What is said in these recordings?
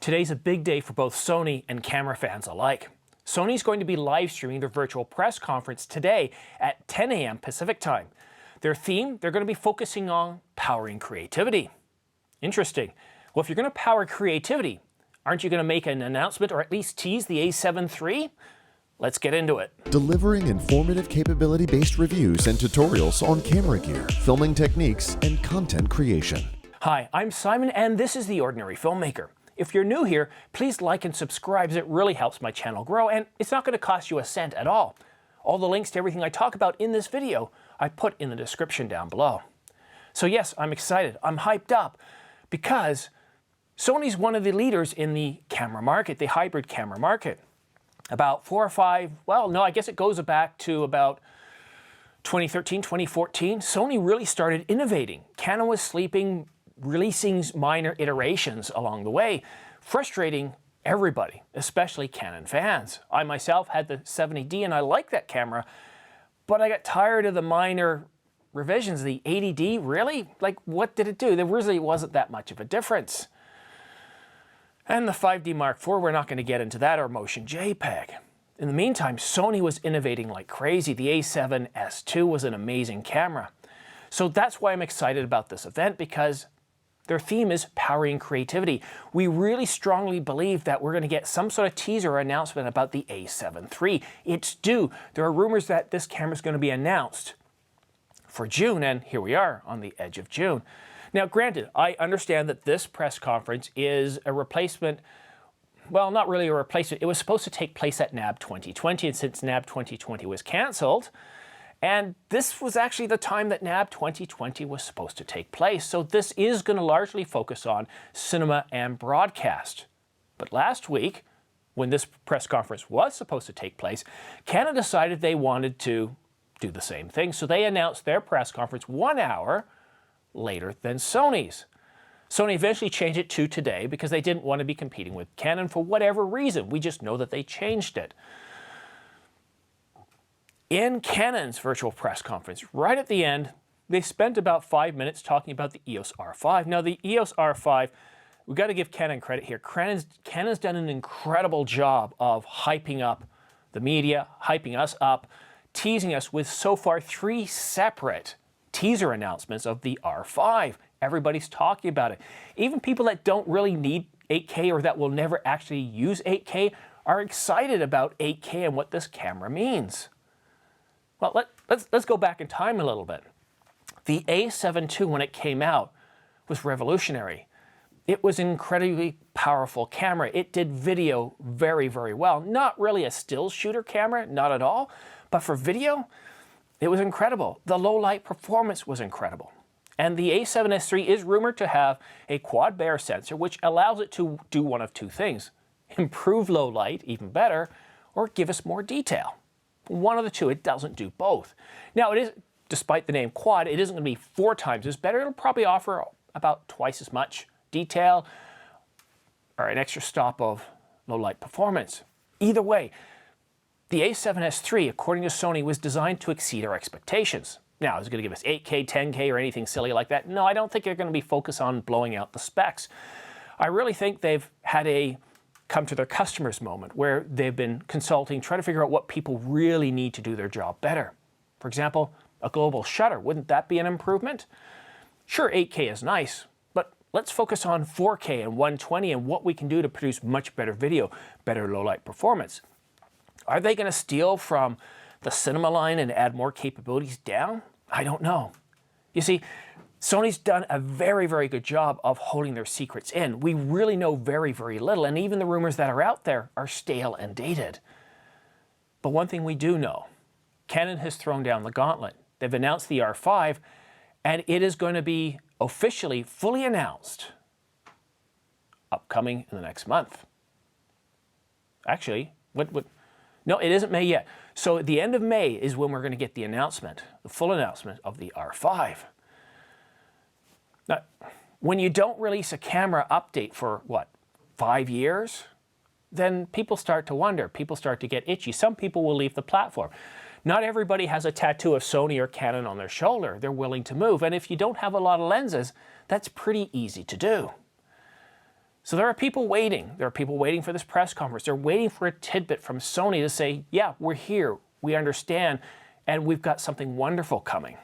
Today's a big day for both Sony and camera fans alike. Sony's going to be live streaming their virtual press conference today at 10 a.m. Pacific time. Their theme, they're going to be focusing on powering creativity. Interesting. Well, if you're going to power creativity, aren't you going to make an announcement or at least tease the A7 III? Let's get into it. Delivering informative capability-based reviews and tutorials on camera gear, filming techniques, and content creation. Hi, I'm Simon and this is The Ordinary Filmmaker. If you're new here, please like and subscribe as it really helps my channel grow, and it's not going to cost you a cent at all. All the links to everything I talk about in this video I put in the description down below. So yes, I'm excited, I'm hyped up, because Sony's one of the leaders in the camera market, the hybrid camera market. About 4 or 5, well no, I guess it goes back to about 2013, 2014, Sony really started innovating. Canon was sleeping, releasing minor iterations along the way, frustrating everybody, especially Canon fans. I myself had the 70D and I like that camera, but I got tired of the minor revisions. The 80D, really? Like, what did it do? There really wasn't that much of a difference. And the 5D Mark IV, we're not going to get into that, or Motion JPEG. In the meantime, Sony was innovating like crazy. The A7S II was an amazing camera. So that's why I'm excited about this event, because their theme is powering creativity. We really strongly believe that we're going to get some sort of teaser or announcement about the A7 III. It's due. There are rumors that this camera is going to be announced for June, and here we are on the edge of June. Now, granted, I understand that this press conference is a replacement. Well, not really a replacement. It was supposed to take place at NAB 2020, and since NAB 2020 was cancelled, and this was actually the time that NAB 2020 was supposed to take place. So this is going to largely focus on cinema and broadcast. But last week, when this press conference was supposed to take place, Canon decided they wanted to do the same thing. So they announced their press conference 1 hour later than Sony's. Sony eventually changed it to today because they didn't want to be competing with Canon for whatever reason. We just know that they changed it. In Canon's virtual press conference, right at the end, they spent about 5 minutes talking about the EOS R5. Now, the EOS R5, we've got to give Canon credit here. Canon's done an incredible job of hyping up the media, hyping us up, teasing us with so far 3 separate teaser announcements of the R5. Everybody's talking about it. Even people that don't really need 8K or that will never actually use 8K are excited about 8K and what this camera means. Well, let's go back in time a little bit. The A7 II, when it came out, was revolutionary. It was an incredibly powerful camera. It did video very, very well. Not really a still shooter camera, not at all. But for video, it was incredible. The low light performance was incredible. And the A7S III is rumored to have a quad Bayer sensor, which allows it to do one of 2 things. Improve low light, even better, or give us more detail. One of the 2, it doesn't do both. Now, it is, despite the name quad, it isn't going to be 4 times as better. It'll probably offer about twice as much detail or an extra stop of low light performance. Either way, the A7S III, according to Sony, was designed to exceed our expectations. Now, is it going to give us 8K, 10K, or anything silly like that? No, I don't think they're going to be focused on blowing out the specs. I really think they've had a come to their customers moment where they've been consulting, trying to figure out what people really need to do their job better. For example, a global shutter, wouldn't that be an improvement? Sure, 8K is nice, but let's focus on 4K and 120 and what we can do to produce much better video, better low light performance. Are they going to steal from the cinema line and add more capabilities down? I don't know. You see, Sony's done a very, very good job of holding their secrets in. We really know very, very little, and even the rumors that are out there are stale and dated. But one thing we do know, Canon has thrown down the gauntlet. They've announced the R5, and it is going to be officially fully announced upcoming in the next month. Actually, no, it isn't May yet. So at the end of May is when we're going to get the announcement, the full announcement of the R5. Now, when you don't release a camera update for, what, 5 years, then people start to wonder. People start to get itchy. Some people will leave the platform. Not everybody has a tattoo of Sony or Canon on their shoulder. They're willing to move. And if you don't have a lot of lenses, that's pretty easy to do. So there are people waiting. There are people waiting for this press conference. They're waiting for a tidbit from Sony to say, yeah, we're here, we understand, and we've got something wonderful coming.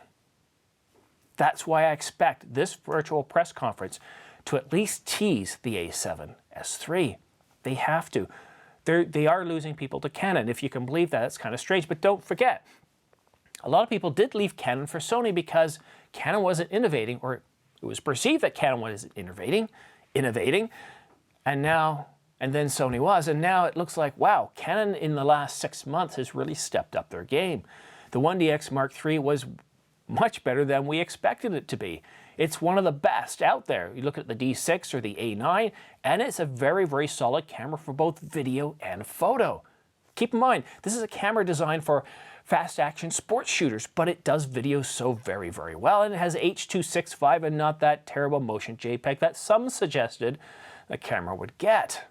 That's why I expect this virtual press conference to at least tease the A7S III. They have to. They are losing people to Canon. If you can believe that, it's kind of strange. But don't forget, a lot of people did leave Canon for Sony because Canon wasn't innovating, or it was perceived that Canon wasn't innovating, and then Sony was, and now it looks like, wow, Canon in the last 6 months has really stepped up their game. The 1DX Mark III was much better than we expected it to be. It's one of the best out there. You look at the D6 or the A9, and it's a very, very solid camera for both video and photo. Keep in mind, this is a camera designed for fast action sports shooters, but it does video so very, very well, and it has H.265 and not that terrible motion JPEG that some suggested the camera would get.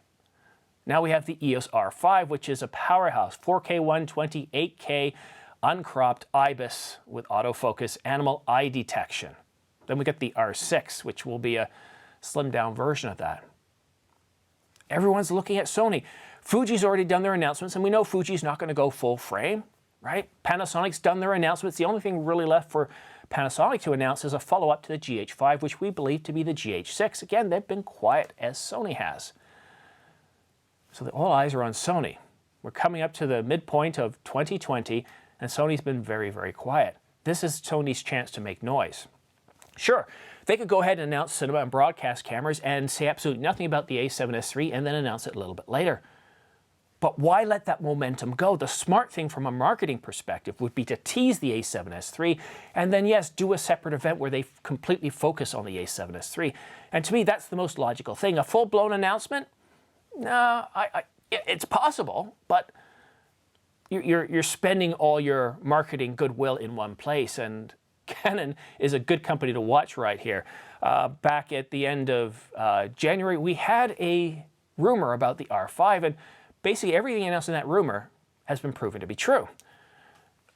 Now we have the EOS R5, which is a powerhouse, 4K 120, 8K, uncropped IBIS with autofocus, animal eye detection. Then we get the R6, which will be a slimmed down version of that. Everyone's looking at Sony. Fuji's already done their announcements, and we know Fuji's not going to go full frame, right? Panasonic's done their announcements. The only thing really left for Panasonic to announce is a follow-up to the GH5, which we believe to be the GH6. Again, they've been quiet as Sony has. So all eyes are on Sony. We're coming up to the midpoint of 2020, and Sony's been very, very quiet. This is Sony's chance to make noise. Sure, they could go ahead and announce cinema and broadcast cameras and say absolutely nothing about the A7S III and then announce it a little bit later. But why let that momentum go? The smart thing from a marketing perspective would be to tease the A7S III and then, yes, do a separate event where they completely focus on the A7S III. And to me, that's the most logical thing. A full-blown announcement? No, it's possible, but you're spending all your marketing goodwill in one place, and Canon is a good company to watch right here. Back at the end of January, we had a rumor about the R5, and basically everything announced in that rumor has been proven to be true.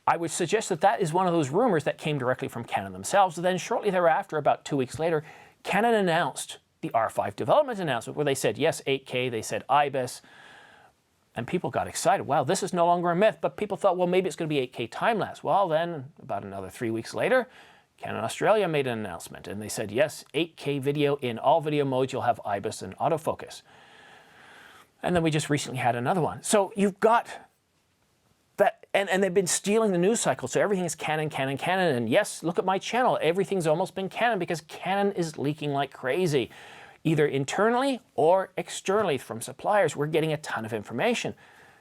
I would suggest that that is one of those rumors that came directly from Canon themselves. Then shortly thereafter, about 2 weeks later, Canon announced the R5 development announcement where they said, yes, 8K, they said IBIS, and people got excited. Wow, this is no longer a myth, but people thought, well, maybe it's going to be 8K time-lapse. Well, then about another 3 weeks later, Canon Australia made an announcement, and they said, yes, 8K video in all video modes, you'll have IBIS and autofocus. And then we just recently had another one. So you've got that, and they've been stealing the news cycle, so everything is Canon, Canon, Canon, and yes, look at my channel, everything's almost been Canon because Canon is leaking like crazy. Either internally or externally from suppliers. We're getting a ton of information.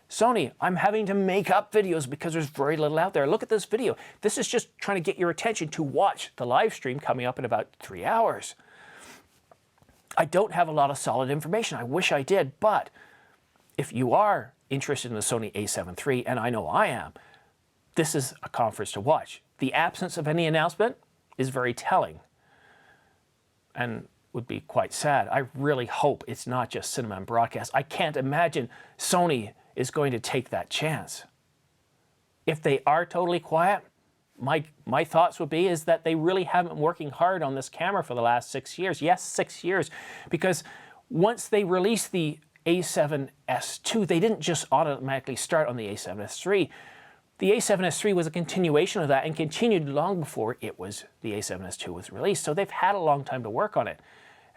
Sony, I'm having to make up videos because there's very little out there. Look at this video. This is just trying to get your attention to watch the live stream coming up in about 3 hours. I don't have a lot of solid information. I wish I did, but if you are interested in the Sony A7 III, and I know I am, this is a conference to watch. The absence of any announcement is very telling and would be quite sad. I really hope it's not just cinema and broadcast. I can't imagine Sony is going to take that chance. If they are totally quiet, my thoughts would be is that they really haven't been working hard on this camera for the last 6 years. Yes, 6 years, because once they released the A7S II, they didn't just automatically start on the A7S III. The A7S III was a continuation of that and continued long before it was the A7S II was released. So they've had a long time to work on it.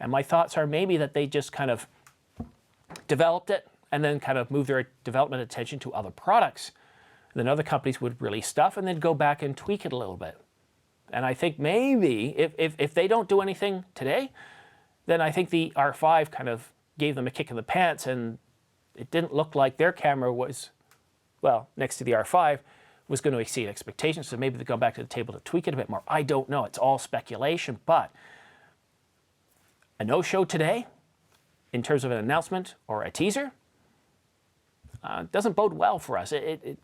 And my thoughts are maybe that they just kind of developed it and then kind of moved their development attention to other products. And then other companies would release stuff and then go back and tweak it a little bit. And I think maybe if they don't do anything today, then I think the R5 kind of gave them a kick in the pants, and it didn't look like their camera was, well, next to the R5, was going to exceed expectations. So maybe they go back to the table to tweak it a bit more. I don't know. It's all speculation, but a no-show today, in terms of an announcement or a teaser, doesn't bode well for us. It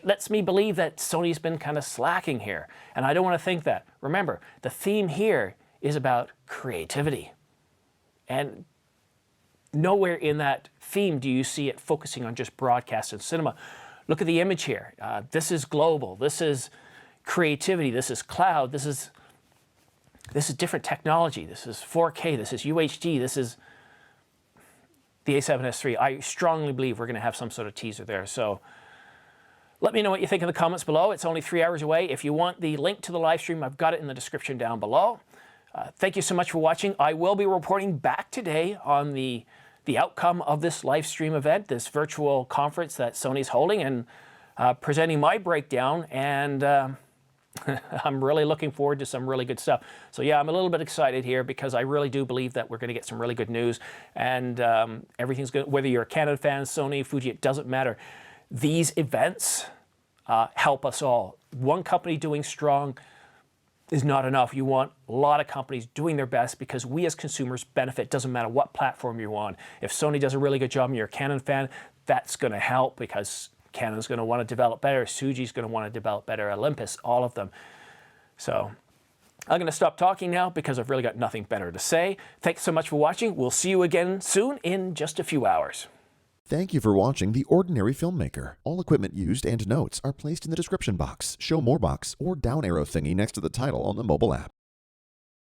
lets me believe that Sony's been kind of slacking here, and I don't want to think that. Remember, the theme here is about creativity, and nowhere in that theme do you see it focusing on just broadcast and cinema. Look at the image here. This is global. This is creativity. This is cloud. This is different technology. This is 4K. This is UHD. This is the A7S III. I strongly believe we're going to have some sort of teaser there. So let me know what you think in the comments below. It's only 3 hours away. If you want the link to the live stream, I've got it in the description down below. Thank you so much for watching. I will be reporting back today on the outcome of this live stream event, this virtual conference that Sony's holding, and presenting my breakdown. And I'm really looking forward to some really good stuff. So yeah, I'm a little bit excited here because I really do believe that we're going to get some really good news, and everything's good. Whether you're a Canon fan, Sony, Fuji, it doesn't matter. These events help us all. One company doing strong is not enough. You want a lot of companies doing their best because we as consumers benefit. Doesn't matter what platform you're on. If Sony does a really good job and you're a Canon fan, that's going to help because Canon's going to want to develop better. Fuji's going to want to develop better. Olympus, all of them. So I'm going to stop talking now because I've really got nothing better to say. Thanks so much for watching. We'll see you again soon in just a few hours. Thank you for watching The Ordinary Filmmaker. All equipment used and notes are placed in the description box, show more box, or down arrow thingy next to the title on the mobile app.